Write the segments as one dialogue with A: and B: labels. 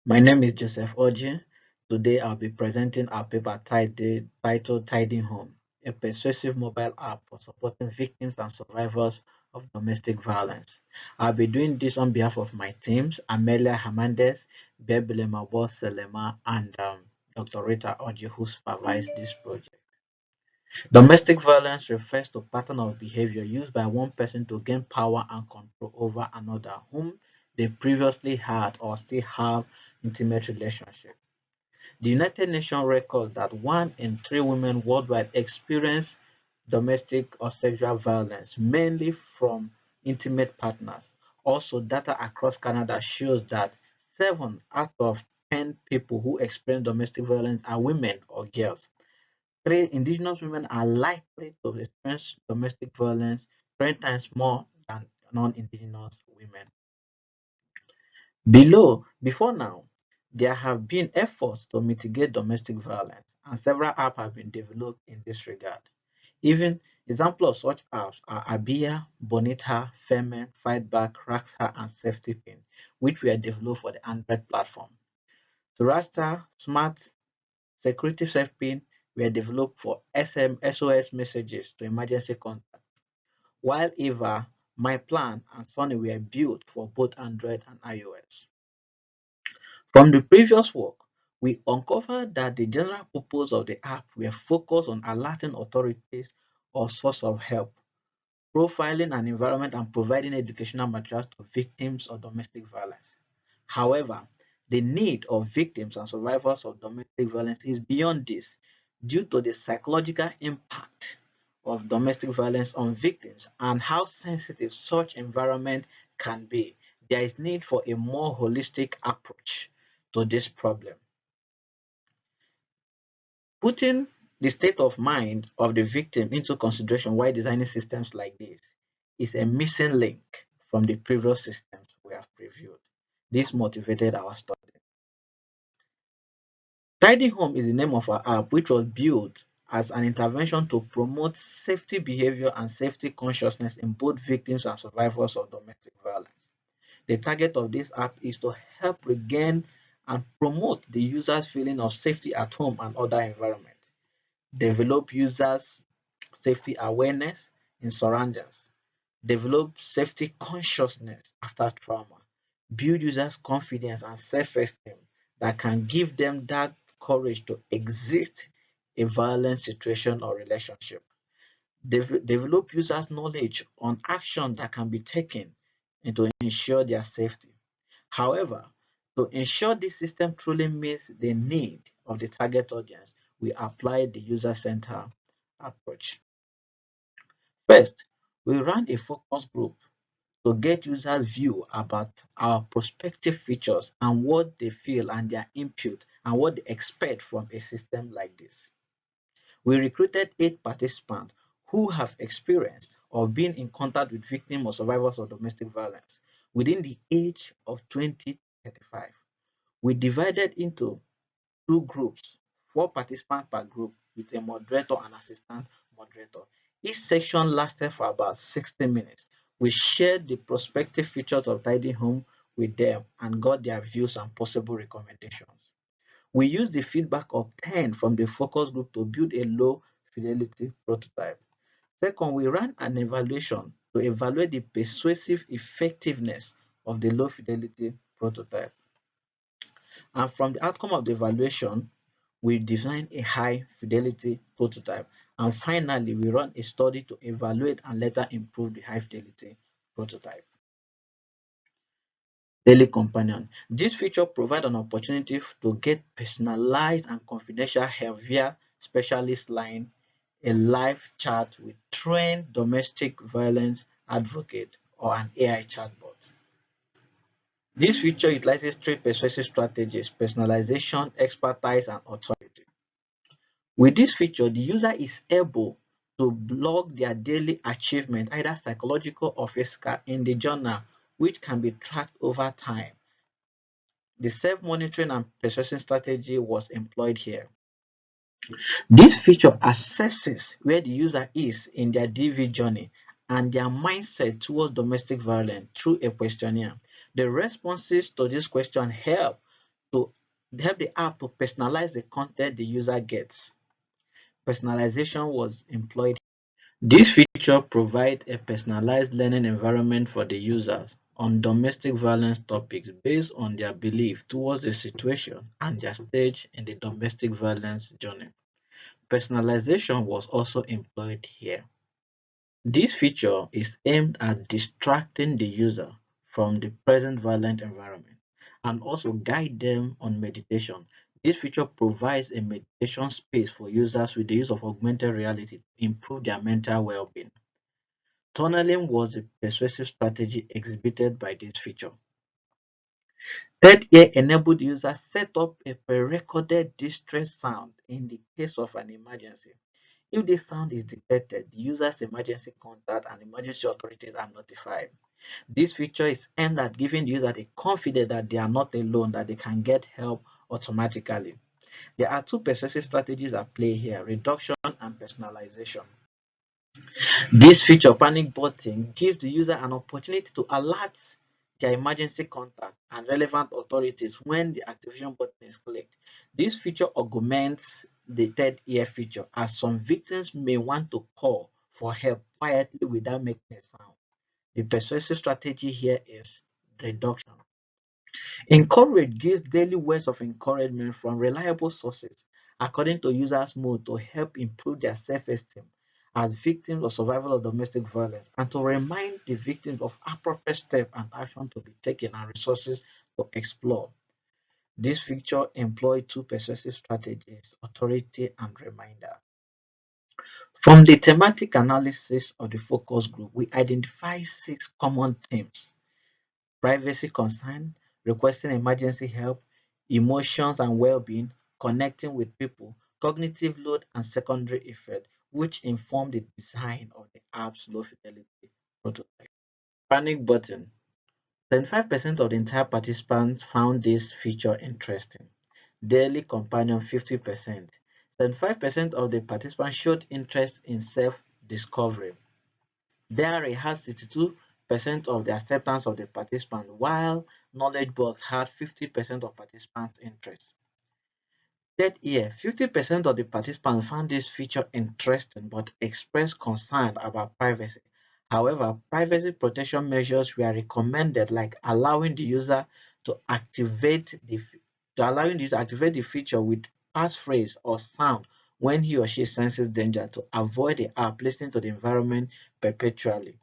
A: My name is Joseph Oji. Today I'll be presenting our paper titled TidyHome, a persuasive mobile app for supporting victims and survivors of domestic violence. I'll be doing this on behalf of my teams, Amelia Hernandez, Bebelema Selema, and Dr. Rita Oji, who supervised this project. Domestic violence refers to a pattern of behavior used by one person to gain power and control over another whom they previously had or still have intimate relationship. The United Nations records that 1 in 3 women worldwide experience domestic or sexual violence, mainly from intimate partners. Also, data across Canada shows that 7 out of 10 people who experience domestic violence are women or girls. 3, indigenous women are likely to experience domestic violence 3 times more than non-indigenous women. Before now, there have been efforts to mitigate domestic violence, and several apps have been developed in this regard. Even examples of such apps are Abia, Bonita, Ferment, Fightback, Raxa, and SafetyPin, which were developed for the Android platform. Surasta, Smart, Security SafePin were developed for SOS messages to emergency contact, while Eva, MyPlan, and Sunny were built for both Android and iOS. From the previous work, we uncovered that the general purpose of the app were focused on alerting authorities or source of help, profiling an environment, and providing educational materials to victims of domestic violence. However, the need of victims and survivors of domestic violence is beyond this due to the psychological impact of domestic violence on victims and how sensitive such environment can be. There is need for a more holistic approach to this problem. Putting the state of mind of the victim into consideration while designing systems like this is a missing link from the previous systems we have previewed. This motivated our study. TidyHome is the name of our app, which was built as an intervention to promote safety behavior and safety consciousness in both victims and survivors of domestic violence. The target of this app is to help regain and promote the user's feeling of safety at home and other environments, develop users' safety awareness in surroundings, develop safety consciousness after trauma, build users' confidence and self-esteem that can give them that courage to exit a violent situation or relationship. Develop users' knowledge on action that can be taken and to ensure their safety. However, to ensure this system truly meets the need of the target audience, we apply the user-centered approach. First, we ran a focus group to get users' view about our prospective features and what they feel and their input and what they expect from a system like this. We recruited 8 participants who have experienced or been in contact with victims or survivors of domestic violence within the age of 20 to 35. We divided into 2 groups, 4 participants per group with a moderator and assistant moderator. Each section lasted for about 60 minutes. We shared the prospective features of TidyHome with them and got their views and possible recommendations. We used the feedback obtained from the focus group to build a low fidelity prototype. Second, we ran an evaluation to evaluate the persuasive effectiveness of the low fidelity prototype. And from the outcome of the evaluation, we designed a high fidelity prototype. And finally, we ran a study to evaluate and later improve the high fidelity prototype. Daily companion. This feature provides an opportunity to get personalized and confidential help via specialist line, a live chat with trained domestic violence advocate, or an AI chatbot. This feature utilizes 3 persuasive strategies: personalization, expertise, and authority. With this feature, the user is able to log their daily achievement, either psychological or physical, in the journal, which can be tracked over time. The self-monitoring and persuasion strategy was employed here. This feature assesses where the user is in their DV journey and their mindset towards domestic violence through a questionnaire. The responses to this question help to help the app to personalize the content the user gets. Personalization was employed. This feature provides a personalized learning environment for the users on domestic violence topics based on their belief towards the situation and their stage in the domestic violence journey. Personalization was also employed here. This feature is aimed at distracting the user from the present violent environment and also guide them on meditation. This feature provides a meditation space for users with the use of augmented reality to improve their mental well-being. Tunneling was a persuasive strategy exhibited by this feature. Third ear enabled the user set up a pre-recorded distress sound in the case of an emergency. If this sound is detected, the user's emergency contact and emergency authorities are notified. This feature is aimed at giving the user the confidence that they are not alone, that they can get help automatically. There are two persuasive strategies at play here: reduction and personalization. This feature, panic button, gives the user an opportunity to alert their emergency contact and relevant authorities when the activation button is clicked. This feature augments the third ear feature, as some victims may want to call for help quietly without making a sound. The persuasive strategy here is reduction. Encourage gives daily words of encouragement from reliable sources according to users' mood to help improve their self-esteem as victims or survival of domestic violence, and to remind the victims of appropriate steps and action to be taken and resources to explore. This feature employs two persuasive strategies: authority and reminder. From the thematic analysis of the focus group, we identify 6 common themes: privacy concern, requesting emergency help, emotions and well-being, connecting with people, cognitive load, and secondary effect, which inform the design of the app's low-fidelity prototype. Panic button. 75% of the entire participants found this feature interesting. Daily companion 50%. 75% of the participants showed interest in self-discovery. Diary had 62% of the acceptance of the participants, while knowledge box had 50% of participants' interest. Third year, 50% of the participants found this feature interesting but expressed concern about privacy. However, privacy protection measures were recommended, like allowing the user to activate the feature with passphrase or sound when he or she senses danger, to avoid the app listening to the environment perpetually.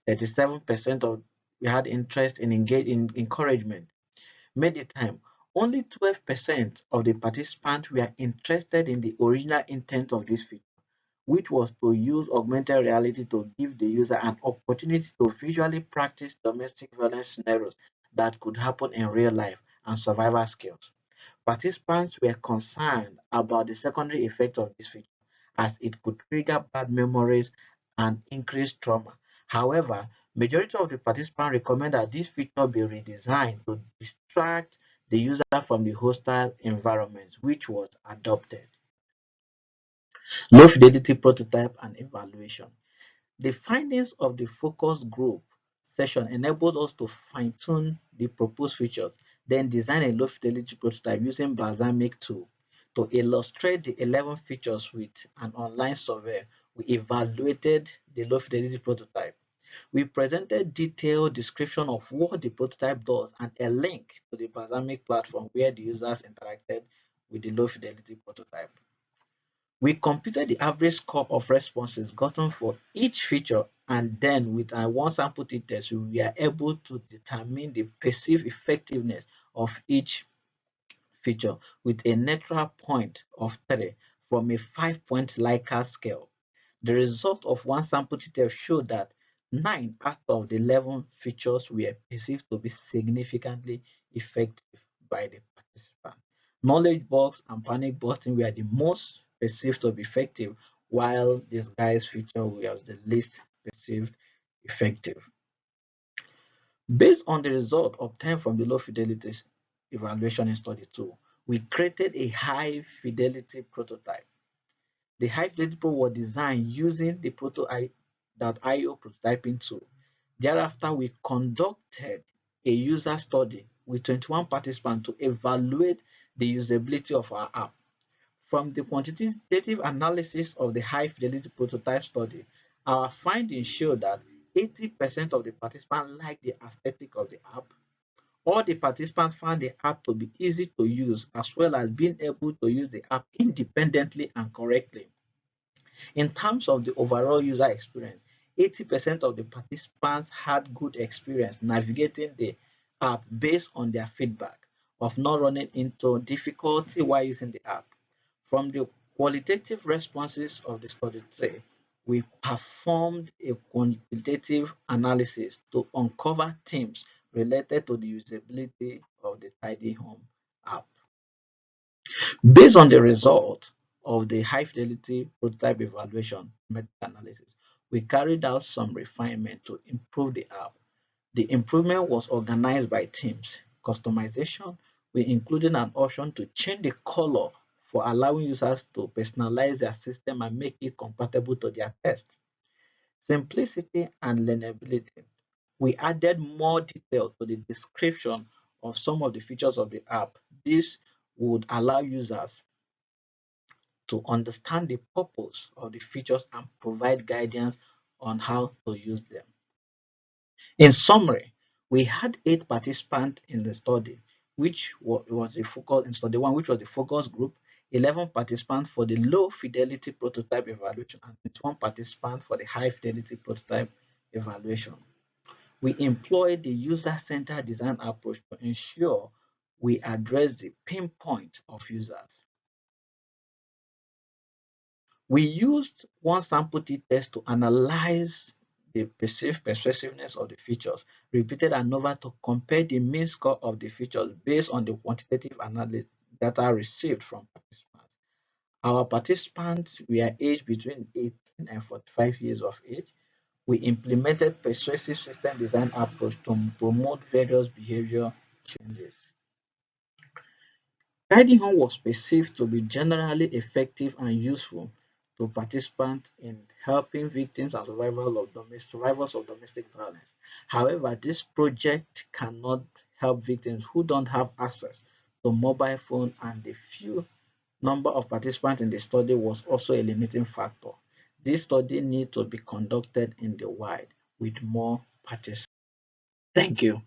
A: 37% of we had interest in engaging in encouragement. Meditime. Only 12% of the participants were interested in the original intent of this feature, which was to use augmented reality to give the user an opportunity to visually practice domestic violence scenarios that could happen in real life and survival skills. Participants were concerned about the secondary effect of this feature, as it could trigger bad memories and increase trauma. However, majority of the participants recommend that this feature be redesigned to distract the user from the hostile environments, which was adopted. Low fidelity prototype and evaluation. The findings of the focus group session enabled us to fine-tune the proposed features, then design a low-fidelity prototype using Balsamiq tool. To illustrate the 11 features with an online survey, we evaluated the low-fidelity prototype. We presented detailed description of what the prototype does and a link to the Balsamiq platform where the users interacted with the low-fidelity prototype. We computed the average score of responses gotten for each feature, and then with our one sample t-test, we were able to determine the perceived effectiveness of each feature with a neutral point of 3 from a 5-point Likert scale. The result of one sample t-test showed that 9 out of the 11 features were perceived to be significantly effective by the participant. Knowledge box and panic button were the most perceived to be effective, while this guy's feature was the least perceived effective. Based on the result obtained from the low fidelity evaluation in study 2, we created a high fidelity prototype. The High-Fidelity Pro was designed using the Proto.io prototyping tool. Thereafter, we conducted a user study with 21 participants to evaluate the usability of our app. From the quantitative analysis of the high-fidelity prototype study, our findings show that 80% of the participants liked the aesthetic of the app. All the participants found the app to be easy to use, as well as being able to use the app independently and correctly. In terms of the overall user experience, 80% of the participants had good experience navigating the app based on their feedback of not running into difficulty while using the app. From the qualitative responses of the study 3, we performed a quantitative analysis to uncover themes related to the usability of the TidyHome app. Based on the result of the high-fidelity prototype evaluation meta-analysis, we carried out some refinement to improve the app. The improvement was organized by themes. Customization, we included an option to change the color for allowing users to personalize their system and make it compatible to their test. Simplicity and learnability, we added more detail to the description of some of the features of the app. This would allow users to understand the purpose of the features and provide guidance on how to use them. In summary, we had 8 participants in the study, which was a focus in study 1, which was the focus group, 11 participants for the low fidelity prototype evaluation, and 21 participants for the high fidelity prototype evaluation. We employed the user-centered design approach to ensure we address the pain point of users. We used one sample t-test to analyze the perceived persuasiveness of the features, repeated ANOVA to compare the mean score of the features based on the quantitative analysis data received from participants. Our participants were aged between 18 and 45 years of age. We implemented persuasive system design approach to promote various behavior changes. TidyHome was perceived to be generally effective and useful to participants in helping victims and survivors of domestic violence. However, this project cannot help victims who don't have access to mobile phone, and the few number of participants in the study was also a limiting factor. This study needs to be conducted in the wild with more participants. Thank you.